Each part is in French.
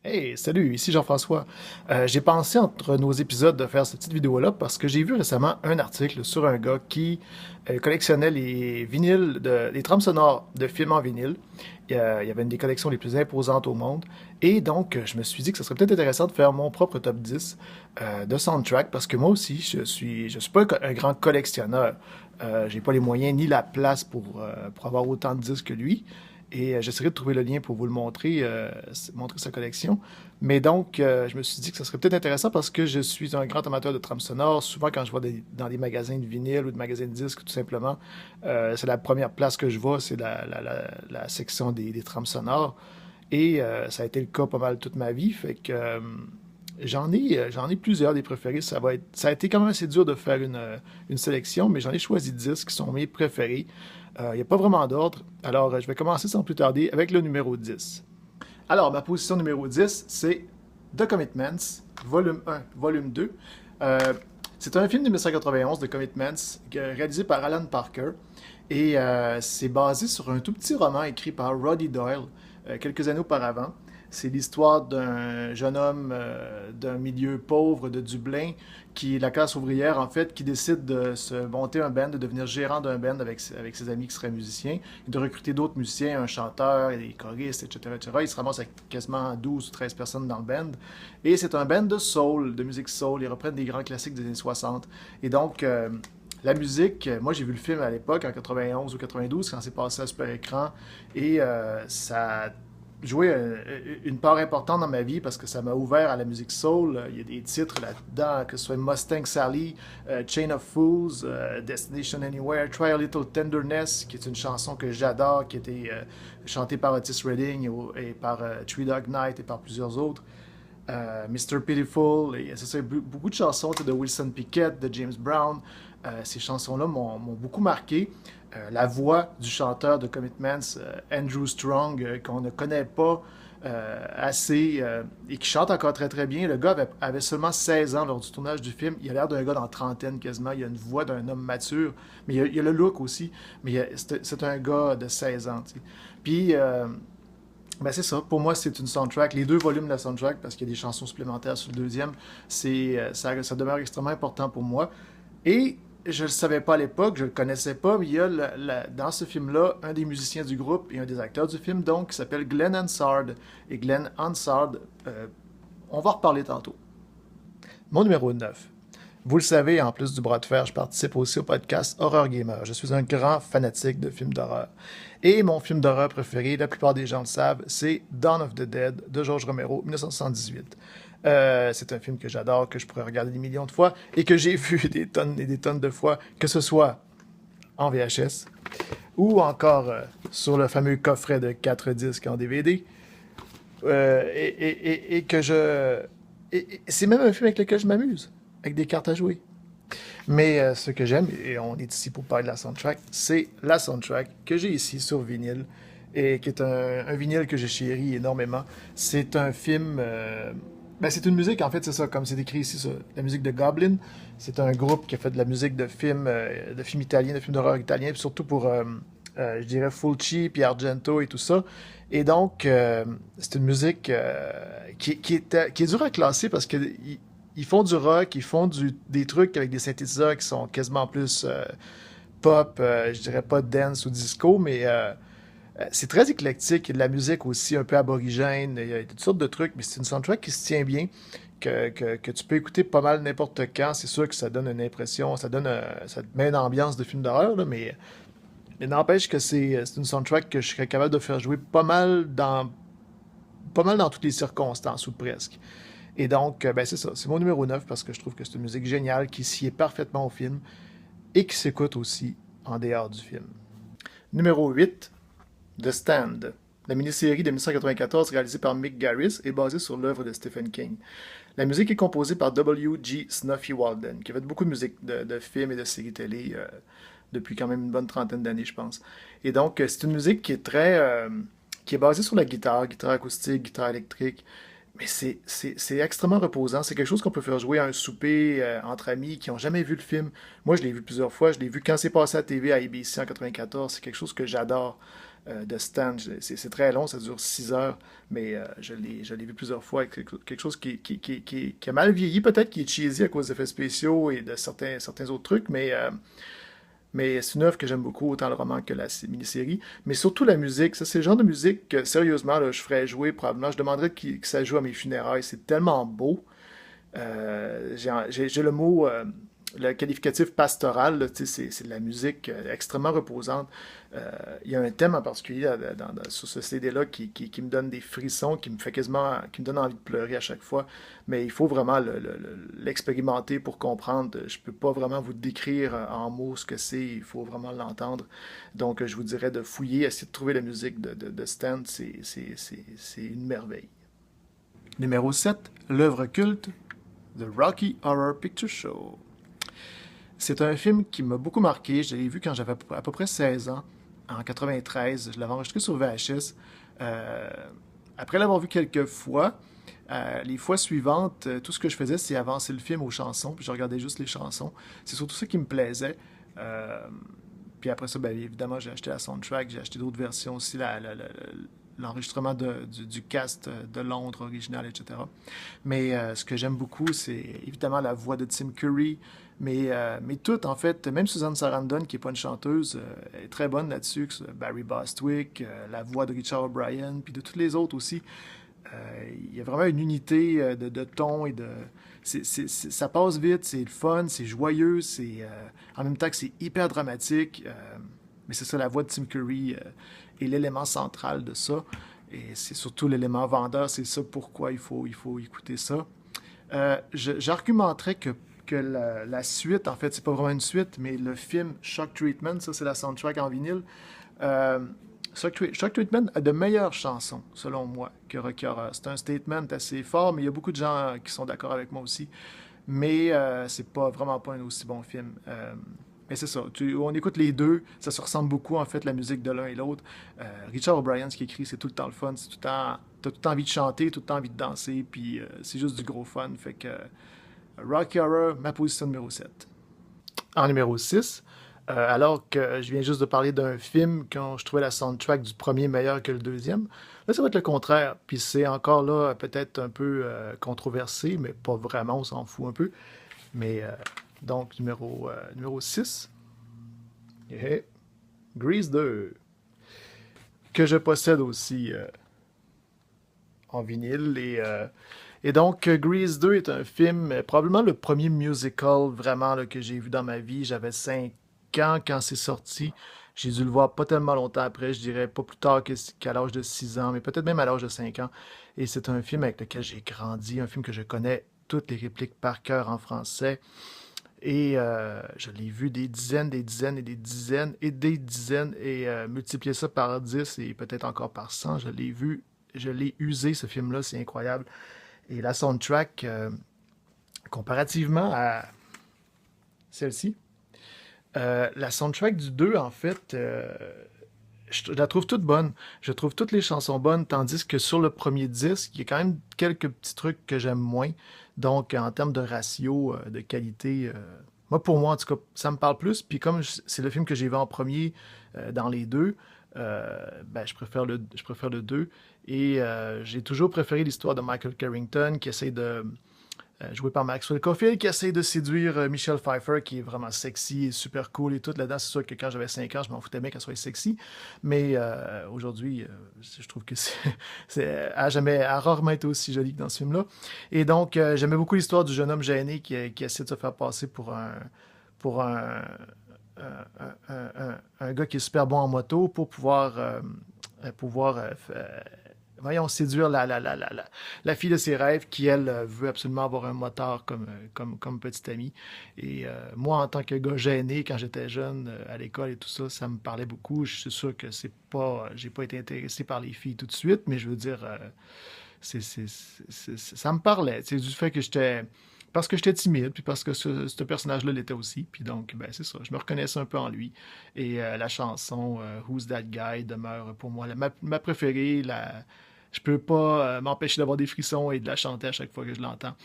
Hey, salut, ici Jean-François. J'ai pensé entre nos épisodes de faire cette petite vidéo-là parce que j'ai vu récemment un article sur un gars qui collectionnait les vinyles, les trames sonores de films en vinyle. Il y avait une des collections les plus imposantes au monde. Et donc, je me suis dit que ce serait peut-être intéressant de faire mon propre top 10 de soundtrack parce que moi aussi, je suis pas un grand collectionneur. J'ai pas les moyens ni la place pour avoir autant de disques que lui. Et j'essaierai de trouver le lien pour vous le montrer, montrer sa collection. Mais donc, je me suis dit que ça serait peut-être intéressant parce que je suis un grand amateur de trames sonores. Souvent, quand je vais dans des magasins de vinyle ou de magasins de disques, tout simplement, c'est la première place que je vois, c'est la section des trames sonores. Et ça a été le cas pas mal toute ma vie. Fait que j'en ai plusieurs des préférés. Ça a été quand même assez dur de faire une sélection, mais j'en ai choisi 10 qui sont mes préférés. Il n'y a pas vraiment d'ordre. Alors, je vais commencer sans plus tarder avec le numéro 10. Alors, ma position numéro 10, c'est The Commitments, volume 1, volume 2. Euh, c'est un film de 1991, The Commitments, réalisé par Alan Parker. Et c'est basé sur un tout petit roman écrit par Roddy Doyle quelques années auparavant. C'est l'histoire d'un jeune homme d'un milieu pauvre de Dublin, qui est la classe ouvrière en fait, qui décide de se monter un band, de devenir gérant d'un band avec ses amis qui seraient musiciens, et de recruter d'autres musiciens, un chanteur, et des choristes, etc., etc. Il se ramasse avec quasiment 12 ou 13 personnes dans le band. Et c'est un band de soul, de musique soul. Ils reprennent des grands classiques des années 60. Et donc, la musique, moi j'ai vu le film à l'époque, en 91 ou 92, quand c'est passé à super écran, et ça a joué une part importante dans ma vie parce que ça m'a ouvert à la musique soul. Il y a des titres là-dedans, que ce soit Mustang Sally, Chain of Fools, Destination Anywhere, Try a Little Tenderness, qui est une chanson que j'adore, qui a été chantée par Otis Redding et par Three Dog Night et par plusieurs autres. Mr. Pitiful, et c'est ça, beaucoup de chansons de Wilson Pickett, de James Brown. Ces chansons-là m'ont beaucoup marqué. La voix du chanteur de Commitments, Andrew Strong, qu'on ne connaît pas assez et qui chante encore très très bien. Le gars avait seulement 16 ans lors du tournage du film. Il a l'air d'un gars dans la trentaine quasiment. Il a une voix d'un homme mature, mais il a le look aussi. Mais c'est un gars de 16 ans. T'sais. Puis ben c'est ça. Pour moi, c'est une soundtrack. Les deux volumes de la soundtrack, parce qu'il y a des chansons supplémentaires sur le deuxième, ça demeure extrêmement important pour moi. Et je ne le savais pas à l'époque, je ne le connaissais pas, mais il y a dans ce film-là un des musiciens du groupe et un des acteurs du film, donc, qui s'appelle Glenn Hansard. Et Glenn Hansard, on va en reparler tantôt. Mon numéro 9. Vous le savez, en plus du bras de fer, je participe aussi au podcast Horror Gamer. Je suis un grand fanatique de films d'horreur. Et mon film d'horreur préféré, la plupart des gens le savent, c'est Dawn of the Dead de George Romero, 1978. C'est un film que j'adore, que je pourrais regarder des millions de fois et que j'ai vu des tonnes et des tonnes de fois, que ce soit en VHS ou encore sur le fameux coffret de 4 disques en DVD. Et que je... c'est même un film avec lequel je m'amuse, avec des cartes à jouer. Mais ce que j'aime, et on est ici pour parler de la soundtrack, c'est la soundtrack que j'ai ici sur vinyle, et qui est un vinyle que je chéris énormément. C'est un film... ben c'est une musique, en fait, c'est ça, comme c'est écrit ici, ça, la musique de Goblin. C'est un groupe qui a fait de la musique de films italiens, de films d'horreur italiens, puis surtout pour, je dirais, Fulci, puis Argento et tout ça. Et donc, c'est une musique qui est dure à classer parce que ils font du rock, ils font des trucs avec des synthétiseurs qui sont quasiment plus pop, je dirais pas dance ou disco, mais c'est très éclectique. Il y a de la musique aussi un peu aborigène, il y a toutes sortes de trucs, mais c'est une soundtrack qui se tient bien, que tu peux écouter pas mal n'importe quand. C'est sûr que ça donne une impression, ça te met une ambiance de film d'horreur, là, mais n'empêche que c'est une soundtrack que je serais capable de faire jouer pas mal dans toutes les circonstances, ou presque. Et donc, ben c'est ça, c'est mon numéro 9 parce que je trouve que c'est une musique géniale qui sied parfaitement au film et qui s'écoute aussi en dehors du film. Numéro 8, The Stand. La mini-série de 1994 réalisée par Mick Garris est basée sur l'œuvre de Stephen King. La musique est composée par W. G. Snuffy Walden, qui a fait beaucoup de musique de films et de séries télé depuis quand même une bonne trentaine d'années, je pense. Et donc, c'est une musique qui est basée sur la guitare, guitare acoustique, guitare électrique. Mais c'est extrêmement reposant. C'est quelque chose qu'on peut faire jouer à un souper entre amis qui n'ont jamais vu le film. Moi, je l'ai vu plusieurs fois. Je l'ai vu quand c'est passé à la TV à ABC en 94. C'est quelque chose que j'adore. de Stan. C'est très long, ça dure 6 heures, mais je l'ai vu plusieurs fois. Quelque chose qui a mal vieilli, peut-être, qui est cheesy à cause des effets spéciaux et de certains autres trucs, mais c'est une œuvre que j'aime beaucoup, autant le roman que la mini-série. Mais surtout la musique. Ça, c'est le genre de musique que, sérieusement, là, je ferais jouer probablement. Je demanderais que ça joue à mes funérailles. C'est tellement beau. J'ai le mot, le qualificatif pastoral, là, tu sais, c'est de la musique extrêmement reposante. Il y a un thème en particulier sur ce CD-là qui me donne des frissons, qui me fait quasiment, qui me donne envie de pleurer à chaque fois. Mais il faut vraiment l'expérimenter pour comprendre. Je peux pas vraiment vous décrire en mots ce que c'est. Il faut vraiment l'entendre. Donc, je vous dirais de fouiller, essayer de trouver la musique de Stan. C'est une merveille. Numéro 7, l'œuvre culte The Rocky Horror Picture Show. C'est un film qui m'a beaucoup marqué. Je l'ai vu quand j'avais à peu près 16 ans, en 93. Je l'avais enregistré sur VHS. Euh, Après l'avoir vu quelques fois, les fois suivantes, tout ce que je faisais, c'est avancer le film aux chansons, puis je regardais juste les chansons. C'est surtout ça qui me plaisait. Euh, Puis après ça, ben, évidemment, j'ai acheté la soundtrack, j'ai acheté d'autres versions aussi, l'enregistrement du cast de Londres original, etc. Mais ce que j'aime beaucoup, c'est évidemment la voix de Tim Curry, mais tout, en fait, même Susan Sarandon, qui n'est pas une chanteuse, est très bonne là-dessus, Barry Bostwick, la voix de Richard O'Brien, puis de toutes les autres aussi. Il y a vraiment une unité de ton et de... ça passe vite, c'est le fun, c'est joyeux, en même temps que c'est hyper dramatique. Mais c'est ça, la voix de Tim Curry est l'élément central de ça. Et c'est surtout l'élément vendeur, c'est ça pourquoi il faut écouter ça. J'argumenterais que la suite, en fait, c'est pas vraiment une suite, mais le film Shock Treatment, ça c'est la soundtrack en vinyle. Euh, Shock Treatment a de meilleures chansons, selon moi, que Rocky Horror. C'est un statement assez fort, mais il y a beaucoup de gens qui sont d'accord avec moi aussi. Mais c'est pas vraiment pas un aussi bon film. Mais c'est ça, on écoute les deux, ça se ressemble beaucoup en fait la musique de l'un et l'autre. Richard O'Brien, ce qu'il écrit, c'est tout le temps le fun, c'est tout le temps, t'as tout le temps envie de chanter, tout le temps envie de danser, puis c'est juste du gros fun. Fait que Rocky Horror, ma position numéro 7. En numéro 6, alors que je viens juste de parler d'un film quand je trouvais la soundtrack du premier meilleur que le deuxième, là ça va être le contraire. Puis c'est encore là peut-être un peu controversé, mais pas vraiment, on s'en fout un peu. Mais donc numéro 6, yeah. Grease 2, que je possède aussi en vinyle. Et donc, Grease 2 est un film, probablement le premier musical vraiment là, que j'ai vu dans ma vie. J'avais 5 ans quand c'est sorti. J'ai dû le voir pas tellement longtemps après, je dirais pas plus tard qu'à l'âge de 6 ans, mais peut-être même à l'âge de 5 ans. Et c'est un film avec lequel j'ai grandi, un film que je connais toutes les répliques par cœur en français. Et je l'ai vu des dizaines, des dizaines et des dizaines et des dizaines et multiplier ça par 10 et peut-être encore par 100. Je l'ai vu, je l'ai usé ce film-là, c'est incroyable. Et la soundtrack, comparativement à celle-ci, la soundtrack du 2, en fait, je la trouve toute bonne. Je trouve toutes les chansons bonnes, tandis que sur le premier disque, il y a quand même quelques petits trucs que j'aime moins. Donc, en termes de ratio, de qualité, moi, pour moi, en tout cas, ça me parle plus. Puis comme c'est le film que j'ai vu en premier dans les deux, ben, je préfère le 2. Et j'ai toujours préféré l'histoire de Michael Carrington qui essaie de joué par Maxwell Caulfield, qui essaie de séduire Michelle Pfeiffer, qui est vraiment sexy et super cool et tout. Là-dedans, c'est sûr que quand j'avais 5 ans, je m'en foutais bien qu'elle soit sexy. Mais aujourd'hui, je trouve que elle a rarement été aussi jolie que dans ce film-là. Et donc, j'aimais beaucoup l'histoire du jeune homme gêné qui essaie de se faire passer pour un gars qui est super bon en moto pour pouvoir voyons, séduire la fille de ses rêves qui, elle, veut absolument avoir un moteur comme petite amie. Et moi, en tant que gars gêné, quand j'étais jeune, à l'école et tout ça, ça me parlait beaucoup. Je suis sûr que j'ai pas été intéressé par les filles tout de suite, mais je veux dire, ça me parlait. C'est du fait que j'étais... Parce que j'étais timide, puis parce que ce personnage-là l'était aussi. Puis donc, ben c'est ça, je me reconnaissais un peu en lui. Et la chanson Who's That Guy demeure pour moi ma préférée. Je peux pas m'empêcher d'avoir des frissons et de la chanter à chaque fois que je l'entends.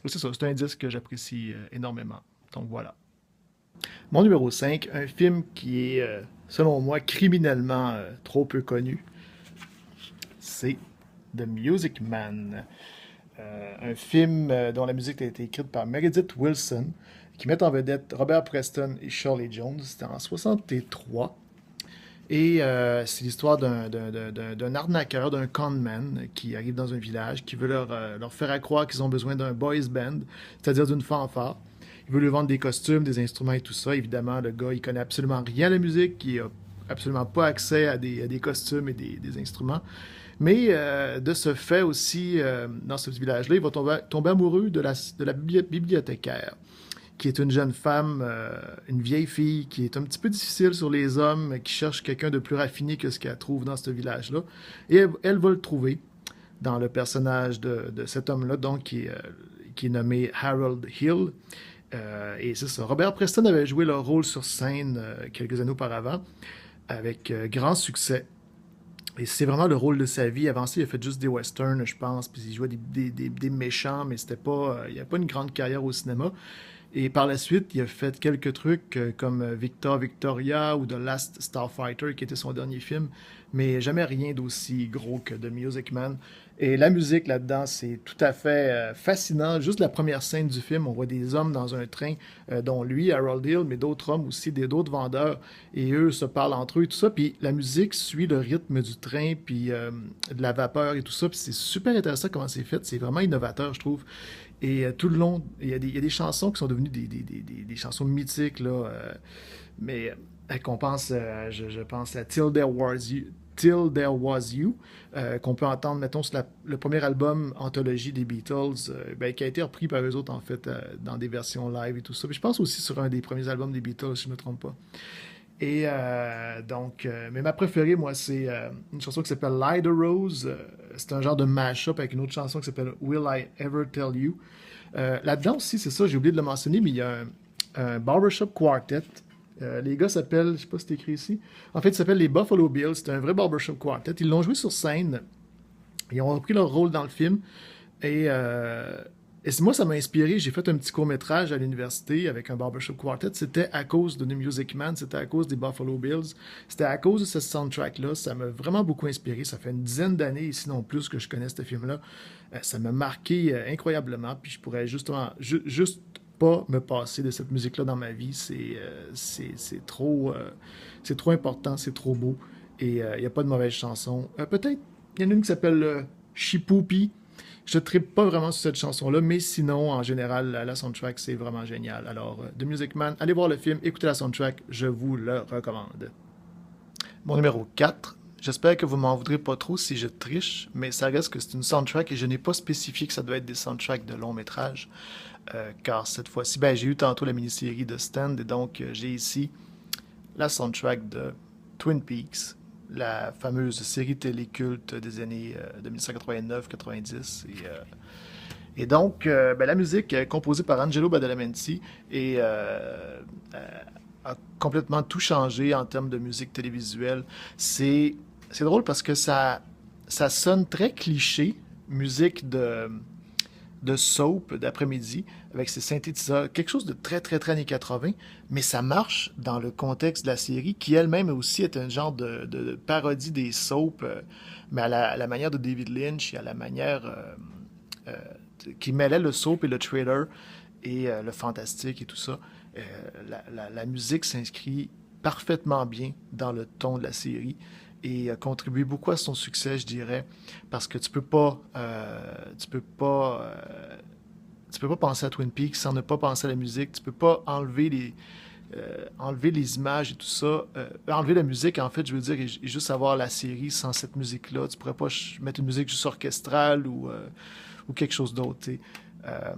C'est ça, c'est un disque que j'apprécie énormément. Donc voilà. Mon numéro 5, un film qui est selon moi, criminellement trop peu connu, c'est The Music Man. Un film dont la musique a été écrite par Meredith Willson, qui met en vedette Robert Preston et Shirley Jones. C'était en 63. Et c'est l'histoire d'un arnaqueur, d'un conman qui arrive dans un village, qui veut leur faire croire qu'ils ont besoin d'un boys band, c'est-à-dire d'une fanfare. Il veut lui vendre des costumes, des instruments et tout ça. Évidemment, le gars, il connaît absolument rien à la musique, il a absolument pas accès à des costumes et des instruments. Mais de ce fait aussi, dans ce village-là, il va tomber amoureux de la bibliothécaire, qui est une jeune femme, une vieille fille, qui est un petit peu difficile sur les hommes, qui cherche quelqu'un de plus raffiné que ce qu'elle trouve dans ce village-là. Et elle va le trouver dans le personnage de cet homme-là, donc qui est nommé Harold Hill. Et c'est ça. Robert Preston avait joué le rôle sur scène quelques années auparavant, avec grand succès. Et c'est vraiment le rôle de sa vie. Avant ça, il a fait juste des westerns, je pense, puis il jouait des méchants, mais c'était pas, il n'y a pas une grande carrière au cinéma. Et par la suite, il a fait quelques trucs comme Victor Victoria ou The Last Starfighter, qui était son dernier film, mais jamais rien d'aussi gros que The Music Man. Et la musique là-dedans, c'est tout à fait fascinant. Juste la première scène du film, on voit des hommes dans un train, dont lui, Harold Hill, mais d'autres hommes aussi, d'autres vendeurs, et eux se parlent entre eux et tout ça. Puis la musique suit le rythme du train, puis de la vapeur et tout ça. Puis c'est super intéressant comment c'est fait. C'est vraiment innovateur, je trouve. Et tout le long, il y a des chansons qui sont devenues des chansons mythiques, là, mais qu'on pense, je pense à Till There Was You, qu'on peut entendre, mettons, sur le premier album anthologie des Beatles, ben, qui a été repris par eux autres, en fait, dans des versions live et tout ça. Puis je pense aussi sur un des premiers albums des Beatles, si je ne me trompe pas. Et mais ma préférée, moi, c'est une chanson qui s'appelle Lie the Rose. C'est un genre de mash-up avec une autre chanson qui s'appelle Will I Ever Tell You. Là-dedans aussi, c'est ça, j'ai oublié de le mentionner, mais il y a un barbershop quartet. Les gars s'appellent, je sais pas si c'est écrit ici. En fait, ils s'appellent les Buffalo Bills. C'est un vrai barbershop quartet. Ils l'ont joué sur scène. Ils ont repris leur rôle dans le film. Et, moi, ça m'a inspiré. J'ai fait un petit court-métrage à l'université avec un barbershop quartet. C'était à cause de The Music Man, c'était à cause des Buffalo Bills. C'était à cause de ce soundtrack-là. Ça m'a vraiment beaucoup inspiré. Ça fait une dizaine d'années, sinon plus, que je connais ce film-là. Ça m'a marqué incroyablement. Puis je pourrais justement juste pas me passer de cette musique-là dans ma vie. C'est trop important, c'est trop beau. Et il n'y a pas de mauvaise chanson. Peut-être, il y en a une qui s'appelle Chipoupi. Je ne trippe pas vraiment sur cette chanson-là, mais sinon, en général, la soundtrack, c'est vraiment génial. Alors, The Music Man, allez voir le film, écoutez la soundtrack, je vous le recommande. Mon numéro 4. J'espère que vous m'en voudrez pas trop si je triche, mais ça reste que c'est une soundtrack et je n'ai pas spécifié que ça doit être des soundtracks de long métrage, car cette fois-ci, ben, j'ai eu tantôt la mini-série de Stand, et donc j'ai ici la soundtrack de Twin Peaks, la fameuse série téléculte des années de 1989-90. Et donc, ben, la musique composée par Angelo Badalamenti et a complètement tout changé en termes de musique télévisuelle. C'est drôle parce que ça sonne très cliché, musique de soap d'après-midi avec ses synthétiseurs, quelque chose de très très très années 80, mais ça marche dans le contexte de la série qui elle-même aussi est un genre de parodie des soaps, mais à la manière de David Lynch et à la manière euh, qui mêlait le soap et le trailer et le fantastique et tout ça. La musique s'inscrit parfaitement bien dans le ton de la série et a contribué beaucoup à son succès, je dirais, parce que tu peux pas penser à Twin Peaks sans ne pas penser à la musique. Tu peux pas enlever les images et tout ça, enlever la musique, en fait, je veux dire, et juste avoir la série sans cette musique-là. Tu pourrais pas mettre une musique juste orchestrale ou quelque chose d'autre, tu sais. Euh,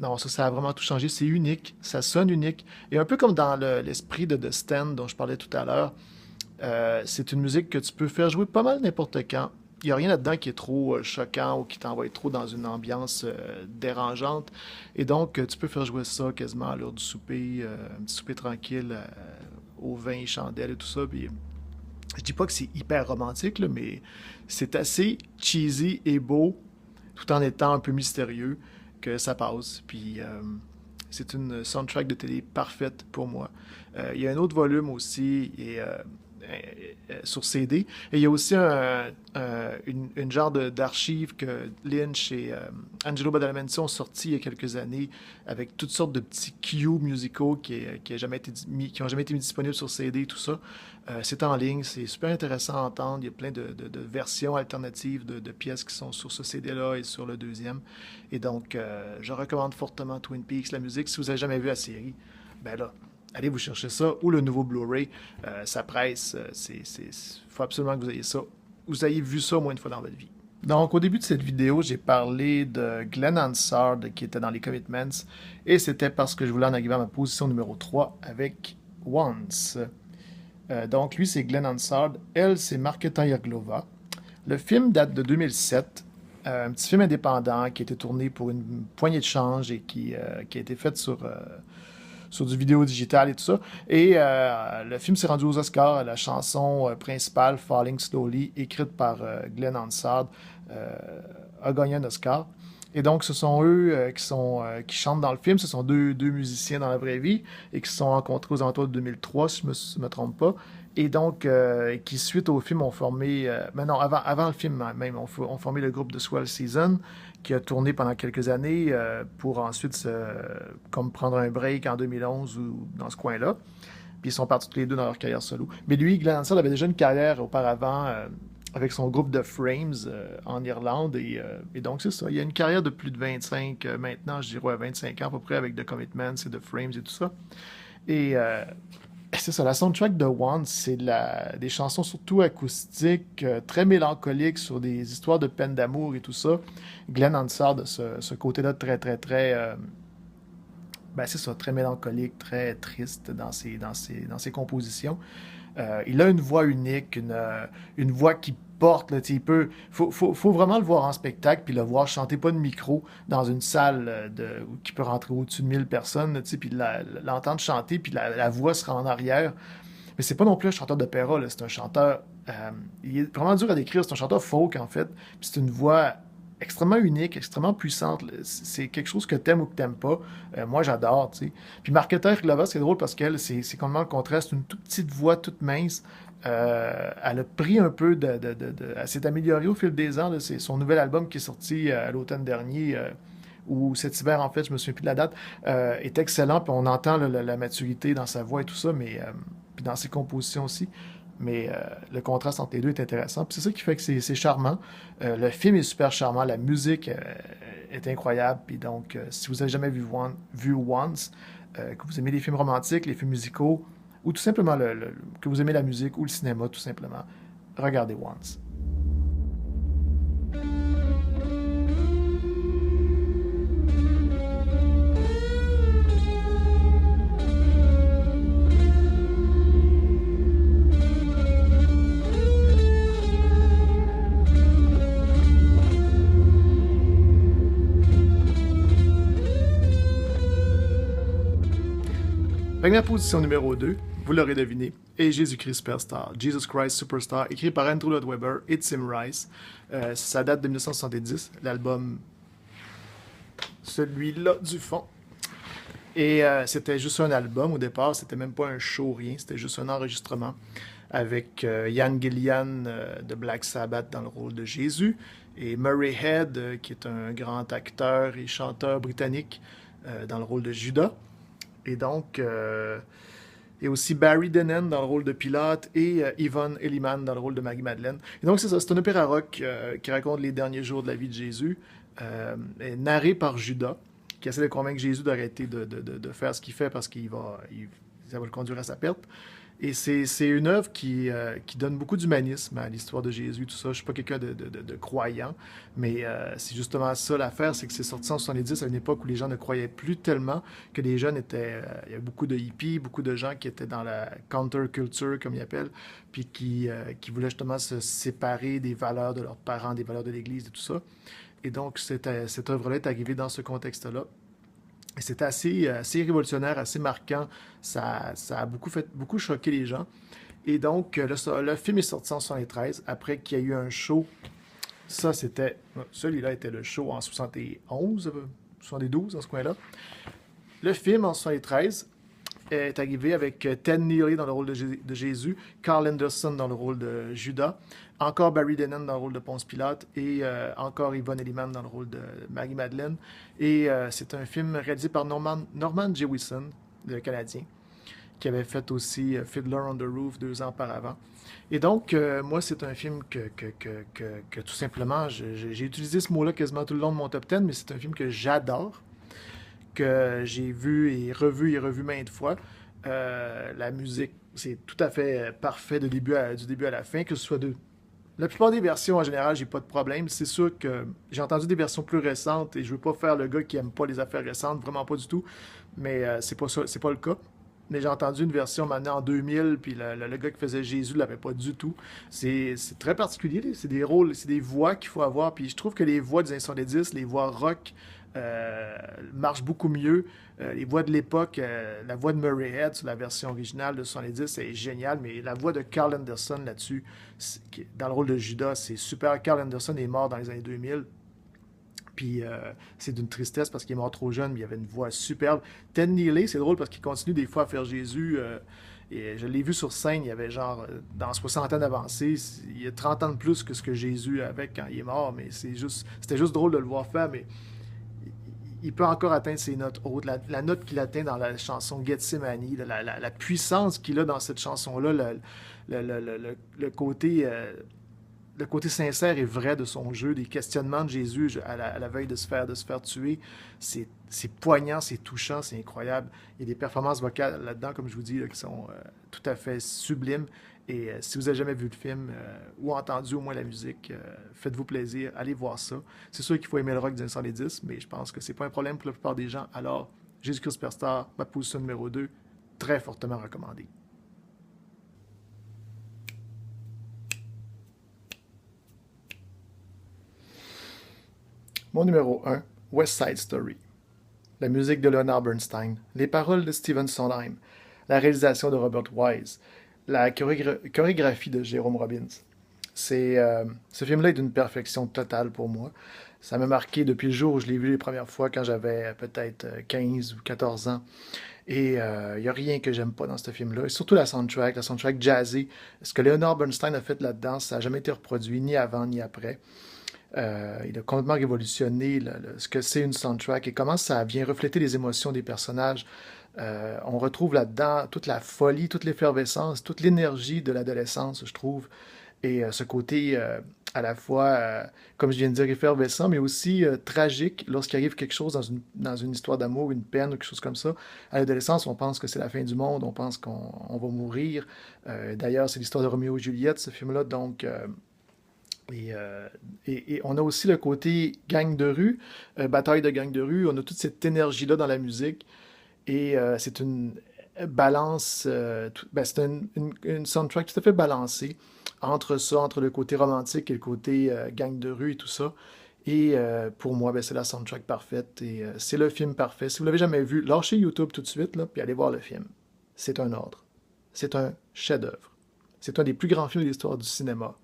non, ça a vraiment tout changé. C'est unique, ça sonne unique. Et un peu comme dans l'esprit de The Stand dont je parlais tout à l'heure, c'est une musique que tu peux faire jouer pas mal n'importe quand. Il n'y a rien là-dedans qui est trop choquant ou qui t'envoie trop dans une ambiance dérangeante. Et donc, tu peux faire jouer ça quasiment à l'heure du souper, un petit souper tranquille au vin et chandelle et tout ça. Puis, je dis pas que c'est hyper romantique, là, mais c'est assez cheesy et beau, tout en étant un peu mystérieux, que ça passe. Puis, c'est une soundtrack de télé parfaite pour moi. Il y a un autre volume aussi, et sur CD. Et il y a aussi une genre d'archive que Lynch et Angelo Badalamenti ont sorti il y a quelques années avec toutes sortes de petits cues musicaux qui n'ont jamais été mis disponibles sur CD et tout ça. C'est en ligne, c'est super intéressant à entendre. Il y a plein de versions alternatives de pièces qui sont sur ce CD-là et sur le deuxième. Et donc, je recommande fortement Twin Peaks, la musique. Si vous n'avez jamais vu la série, ben là, allez vous chercher ça. Ou le nouveau Blu-ray, ça presse. Faut absolument que vous ayez ça. Vous ayez vu ça au moins une fois dans votre vie. Donc, au début de cette vidéo, j'ai parlé de Glenn Hansard qui était dans les Commitments. Et c'était parce que je voulais en arriver à ma position numéro 3 avec Once. Donc, lui, c'est Glenn Hansard. Elle, c'est Markéta Irglova. Le film date de 2007. Un petit film indépendant qui a été tourné pour une poignée de change et qui a été fait sur du vidéo digital et tout ça. Et le film s'est rendu aux Oscars. La chanson principale, Falling Slowly, écrite par Glenn Hansard, a gagné un Oscar. Et donc, ce sont eux qui chantent dans le film. Ce sont deux musiciens dans la vraie vie et qui se sont rencontrés aux alentours de 2003, si je ne me trompe pas. Et donc, qui, suite au film, ont formé... mais non, avant le film même, ont formé le groupe de Swell Season, qui a tourné pendant quelques années pour ensuite comme prendre un break en 2011 ou dans ce coin-là. Puis ils sont partis tous les deux dans leur carrière solo. Mais lui, Glenn Hansard, avait déjà une carrière auparavant avec son groupe de Frames en Irlande. Et donc, c'est ça. Il y a une carrière de plus de 25, maintenant, je dirais 25 ans à peu près, avec The Commitments et The Frames et tout ça. Et c'est ça, la soundtrack de Once, c'est des chansons surtout acoustiques, très mélancoliques sur des histoires de peine d'amour et tout ça. Glenn Hansard a ce côté-là très, très, très... ben c'est ça, très mélancolique, très triste dans ses compositions. Il a une voix unique, une voix qui porte. Là, faut vraiment le voir en spectacle puis le voir chanter pas de micro dans une salle qui peut rentrer au-dessus de 1000 personnes, puis l'entendre chanter puis la voix sera en arrière. Mais c'est pas non plus un chanteur d'opéra, là, c'est un chanteur... il est vraiment dur à décrire, c'est un chanteur folk en fait, puis c'est une voix extrêmement unique, extrêmement puissante. C'est quelque chose que t'aimes ou que t'aimes pas. Moi, j'adore, tu sais. Puis Markéta Irglova, c'est drôle parce qu'elle, c'est complètement le contraste. Une toute petite voix, toute mince. Elle a pris un peu elle s'est améliorée au fil des ans. Là. C'est son nouvel album qui est sorti à l'automne dernier, ou cet hiver, en fait, je me souviens plus de la date, est excellent. Puis on entend la maturité dans sa voix et tout ça, mais puis dans ses compositions aussi. Mais le contraste entre les deux est intéressant. Puis c'est ça qui fait que c'est charmant. Le film est super charmant. La musique est incroyable. Puis donc, si vous n'avez jamais vu Once, que vous aimez les films romantiques, les films musicaux, ou tout simplement que vous aimez la musique ou le cinéma, tout simplement, regardez Once. Avec ma position numéro 2, vous l'aurez deviné, est Jésus-Christ Superstar. Jesus Christ Superstar, écrit par Andrew Lloyd Webber et Tim Rice. Ça date de 1970, l'album, celui-là du fond. Et c'était juste un album au départ, c'était même pas un show, rien, c'était juste un enregistrement avec Ian Gillan de Black Sabbath dans le rôle de Jésus et Murray Head, qui est un grand acteur et chanteur britannique dans le rôle de Judas. Et donc, et aussi Barry Dennen dans le rôle de Pilate et Yvonne Elliman dans le rôle de Marie-Madeleine. Et donc, c'est ça, c'est un opéra rock qui raconte les derniers jours de la vie de Jésus, narré par Judas, qui essaie de convaincre Jésus d'arrêter de faire ce qu'il fait parce ça va le conduire à sa perte. Et c'est une œuvre qui donne beaucoup d'humanisme à l'histoire de Jésus, tout ça. Je ne suis pas quelqu'un de croyant, mais c'est justement ça l'affaire, c'est que c'est sorti en 70 à une époque où les gens ne croyaient plus tellement, que les jeunes étaient... il y avait beaucoup de hippies, beaucoup de gens qui étaient dans la counterculture, comme ils appellent, puis qui voulaient justement se séparer des valeurs de leurs parents, des valeurs de l'Église et tout ça. Et donc, cette œuvre-là est arrivée dans ce contexte-là. Et c'était assez révolutionnaire, assez marquant. Ça a beaucoup choqué les gens. Et donc, le film est sorti en 1973, après qu'il y a eu un show. Celui-là était le show en 71, 72, dans ce coin-là. Le film, en 1973, est arrivé avec Ted Neely dans le rôle de Jésus, Carl Anderson dans le rôle de Judas, encore Barry Dennen dans le rôle de Ponce Pilate et encore Yvonne Elliman dans le rôle de Marie-Madeleine. Et c'est un film réalisé par Norman Jewison, le Canadien, qui avait fait aussi Fiddler on the Roof 2 ans auparavant. Et donc, moi, c'est un film que tout simplement, j'ai utilisé ce mot-là quasiment tout le long de mon top 10, mais c'est un film que j'adore, que j'ai vu et revu maintes fois. La musique, c'est tout à fait parfait du début à la fin, que ce soit de... La plupart des versions, en général, j'ai pas de problème. C'est sûr que j'ai entendu des versions plus récentes et je veux pas faire le gars qui aime pas les affaires récentes, vraiment pas du tout. Mais c'est pas ça, c'est pas le cas. Mais j'ai entendu une version maintenant en 2000, puis le gars qui faisait Jésus l'avait pas du tout. C'est très particulier, c'est des rôles, c'est des voix qu'il faut avoir. Puis je trouve que les voix des années 70, les voix rock, marchent beaucoup mieux. Les voix de l'époque, la voix de Murray Head sur la version originale de 70, c'est génial, mais la voix de Carl Anderson là-dessus, dans le rôle de Judas, c'est super. Carl Anderson est mort dans les années 2000. Puis c'est d'une tristesse parce qu'il est mort trop jeune, mais il avait une voix superbe. Ted Neely, c'est drôle parce qu'il continue des fois à faire Jésus. Et je l'ai vu sur scène, il avait genre, dans 60 ans d'avancée, il a 30 ans de plus que ce que Jésus avait quand il est mort, mais c'était juste drôle de le voir faire, mais il peut encore atteindre ses notes hautes. La note qu'il atteint dans la chanson Gethsemane, la puissance qu'il a dans cette chanson-là, le côté... le côté sincère et vrai de son jeu, des questionnements de Jésus à la veille de se faire tuer, c'est poignant, c'est touchant, c'est incroyable. Il y a des performances vocales là-dedans, comme je vous dis, là, qui sont tout à fait sublimes. Et si vous n'avez jamais vu le film ou entendu au moins la musique, faites-vous plaisir, allez voir ça. C'est sûr qu'il faut aimer le rock des années 70, mais je pense que c'est pas un problème pour la plupart des gens. Alors, Jésus-Christ Superstar, ma position numéro 2, très fortement recommandée. Mon numéro 1, West Side Story. La musique de Leonard Bernstein, les paroles de Stephen Sondheim, la réalisation de Robert Wise, la chorégraphie de Jérôme Robbins. Ce film-là est d'une perfection totale pour moi. Ça m'a marqué depuis le jour où je l'ai vu les premières fois, quand j'avais peut-être 15 ou 14 ans. Et il n'y a rien que j'aime pas dans ce film-là. Et surtout la soundtrack jazzée. Ce que Leonard Bernstein a fait là-dedans, ça n'a jamais été reproduit, ni avant ni après. Il a complètement révolutionné ce que c'est une soundtrack et comment ça vient refléter les émotions des personnages. On retrouve là-dedans toute la folie, toute l'effervescence, toute l'énergie de l'adolescence, je trouve. Et ce côté à la fois, comme je viens de dire, effervescent, mais aussi tragique lorsqu'il arrive quelque chose dans une histoire d'amour, une peine ou quelque chose comme ça. À l'adolescence, on pense que c'est la fin du monde, on pense qu'on va mourir. D'ailleurs, c'est l'histoire de Roméo et Juliette, ce film-là, donc... Et on a aussi le côté gang de rue, bataille de gang de rue. On a toute cette énergie-là dans la musique. Et c'est une balance, c'est une soundtrack tout à fait balancée entre ça, entre le côté romantique et le côté gang de rue et tout ça. Et pour moi, c'est la soundtrack parfaite et c'est le film parfait. Si vous l'avez jamais vu, lâchez YouTube tout de suite là, puis allez voir le film. C'est un ordre. C'est un chef-d'œuvre. C'est un des plus grands films de l'histoire du cinéma.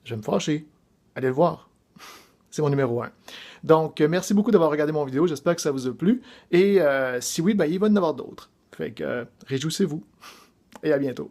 Je vais me fâcher. Allez le voir. C'est mon numéro 1. Donc, merci beaucoup d'avoir regardé mon vidéo. J'espère que ça vous a plu. Et si oui, il va y en avoir d'autres. Fait que réjouissez-vous. Et à bientôt.